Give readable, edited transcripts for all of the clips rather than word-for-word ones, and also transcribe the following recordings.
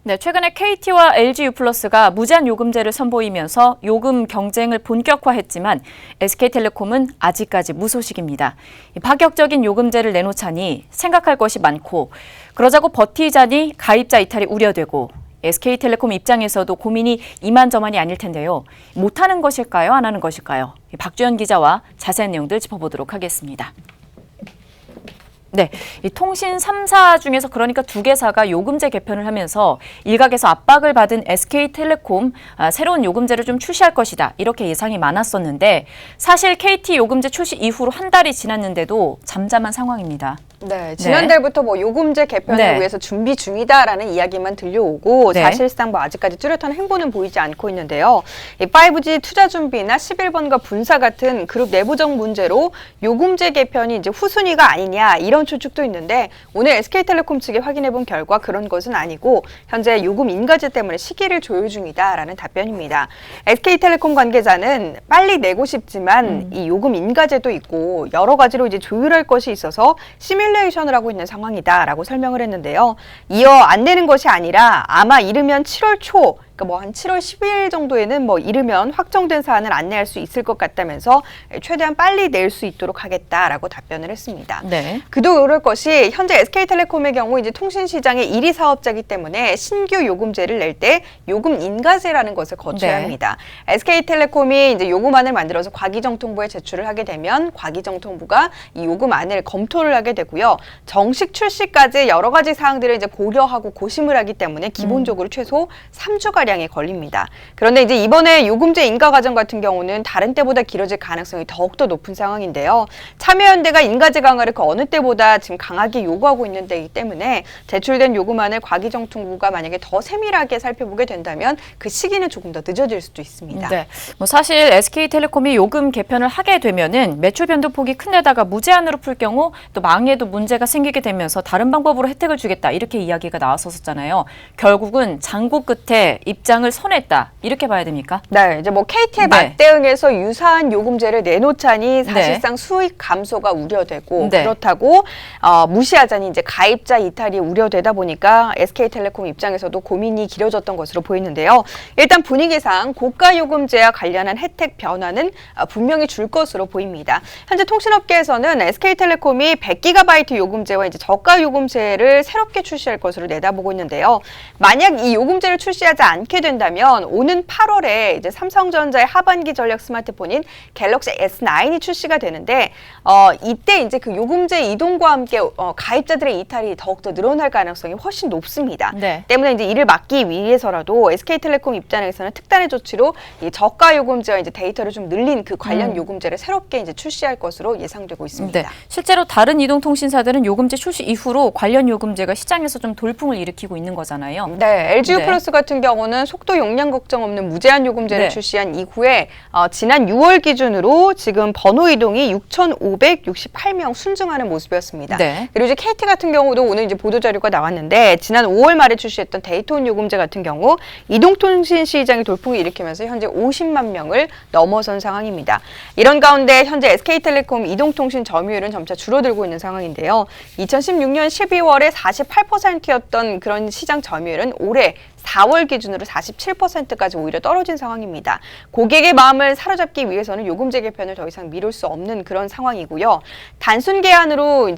네, 최근에 KT와 LG유플러스가 무제한 요금제를 선보이면서 요금 경쟁을 본격화했지만 SK텔레콤은 아직까지 무소식입니다. 파격적인 요금제를 내놓자니 생각할 것이 많고 그러자고 버티자니 가입자 이탈이 우려되고 SK텔레콤 입장에서도 고민이 이만저만이 아닐 텐데요. 못하는 것일까요? 안 하는 것일까요? 박주연 기자와 자세한 내용들 짚어보도록 하겠습니다. 네, 이 통신 3사 중에서 그러니까 2개사가 요금제 개편을 하면서 일각에서 압박을 받은 SK텔레콤 새로운 요금제를 좀 출시할 것이다 이렇게 예상이 많았었는데 사실 KT 요금제 출시 이후로 한 달이 지났는데도 잠잠한 상황입니다. 네, 지난달부터 뭐 요금제 개편을 위해서 준비 중이다라는 이야기만 들려오고 사실상 뭐 아직까지 뚜렷한 행보는 보이지 않고 있는데요. 이 5G 투자 준비나 11번가 분사 같은 그룹 내부적 문제로 요금제 개편이 이제 후순위가 아니냐 이런 추측도 있는데 오늘 SK텔레콤 측이 확인해본 결과 그런 것은 아니고 현재 요금 인가제 때문에 시기를 조율 중이다라는 답변입니다. SK텔레콤 관계자는 빨리 내고 싶지만 이 요금 인가제도 있고 여러 가지로 이제 조율할 것이 있어서 시뮬레이션을 하고 있는 상황이다라고 설명을 했는데요. 이어 안 내는 것이 아니라 아마 이르면 7월 초 그러니까 뭐 한 7월 12일 정도에는 뭐 이르면 확정된 사안을 안내할 수 있을 것 같다면서 최대한 빨리 낼 수 있도록 하겠다라고 답변을 했습니다. 네. 그도 그럴 것이 현재 SK텔레콤의 경우 이제 통신 시장의 1위 사업자이기 때문에 신규 요금제를 낼 때 요금 인가제라는 것을 거쳐야 합니다. SK텔레콤이 이제 요금안을 만들어서 과기정통부에 제출을 하게 되면 과기정통부가 이 요금안을 검토를 하게 되고요. 정식 출시까지 여러 가지 사항들을 이제 고려하고 고심을 하기 때문에 기본적으로 최소 3주가량이 걸립니다. 그런데 이제 이번에 요금제 인가 과정 같은 경우는 다른 때보다 길어질 가능성이 더욱더 높은 상황인데요. 참여연대가 인가제 강화를 그 어느 때보다 지금 강하게 요구하고 있는 때이기 때문에 제출된 요금안을 과기정통부가 만약에 더 세밀하게 살펴보게 된다면 그 시기는 조금 더 늦어질 수도 있습니다. 네, 뭐 사실 SK텔레콤이 요금 개편을 하게 되면은 매출 변동폭이 큰 데다가 무제한으로 풀 경우 또 망해도 문제가 생기게 되면서 다른 방법으로 혜택을 주겠다 이렇게 이야기가 나왔었잖아요. 결국은 장고 끝에 입장을 선회했다 이렇게 봐야 됩니까? 네, 이제 뭐 KT에 맞대응해서 유사한 요금제를 내놓자니 사실상 수익 감소가 우려되고 그렇다고 무시하자니 이제 가입자 이탈이 우려되다 보니까 SK텔레콤 입장에서도 고민이 길어졌던 것으로 보이는데요. 일단 분위기상 고가 요금제와 관련한 혜택 변화는 분명히 줄 것으로 보입니다. 현재 통신업계에서는 SK텔레콤이 100GB 요금제와 이제 저가 요금제를 새롭게 출시할 것으로 내다보고 있는데요. 만약 이 요금제를 출시하지 않게 된다면 오는 8월에 이제 삼성전자의 하반기 전략 스마트폰인 갤럭시 S9이 출시가 되는데 이때 이제 그 요금제 이동과 함께 가입자들의 이탈이 더욱더 늘어날 가능성이 훨씬 높습니다. 때문에 이제 이를 막기 위해서라도 SK텔레콤 입장에서는 특단의 조치로 이 저가 요금제와 이제 데이터를 좀 늘린 그 관련 요금제를 새롭게 이제 출시할 것으로 예상되고 있습니다. 실제로 다른 이동통신사들은 요금제 출시 이후로 관련 요금제가 시장에서 좀 돌풍을 일으키고 있는 거잖아요. 네, LG유플러스 같은 경우는 속도 용량 걱정 없는 무제한 요금제를 출시한 이후에 지난 6월 기준으로 지금 번호 이동이 6,568명 순증하는 모습이었습니다. 그리고 이제 KT 같은 경우도 오늘 이제 보도 자료가 나왔는데 지난 5월 말에 출시했던 데이터온 요금제 같은 경우 이동통신 시장이 돌풍을 일으키면서 현재 50만 명을 넘어선 상황입니다. 이런 가운데 현재 SK텔레콤 이동통신 점유율은 점차 줄어들고 있는 상황인데요. 2016년 12월에 48%였던 그런 시장 점유율은 올해 4월 기준으로 47%까지 오히려 떨어진 상황입니다. 고객의 마음을 사로잡기 위해서는 요금제 개편을 더 이상 미룰 수 없는 그런 상황이고요. 단순 계산으로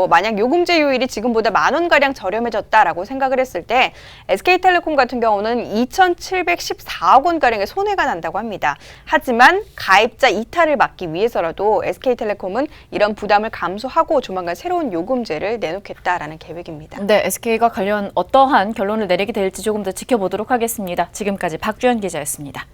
만약 요금제 요율이 지금보다 10,000원 가량 저렴해졌다라고 생각을 했을 때 SK텔레콤 같은 경우는 2,714억 원 가량의 손해가 난다고 합니다. 하지만 가입자 이탈을 막기 위해서라도 SK텔레콤은 이런 부담을 감수하고 조만간 새로운 요금제를 내놓겠다라는 계획입니다. 네, SK가 관련 어떠한 결론을 내리게 될지 조금 더 지켜보도록 하겠습니다. 지금까지 박주연 기자였습니다.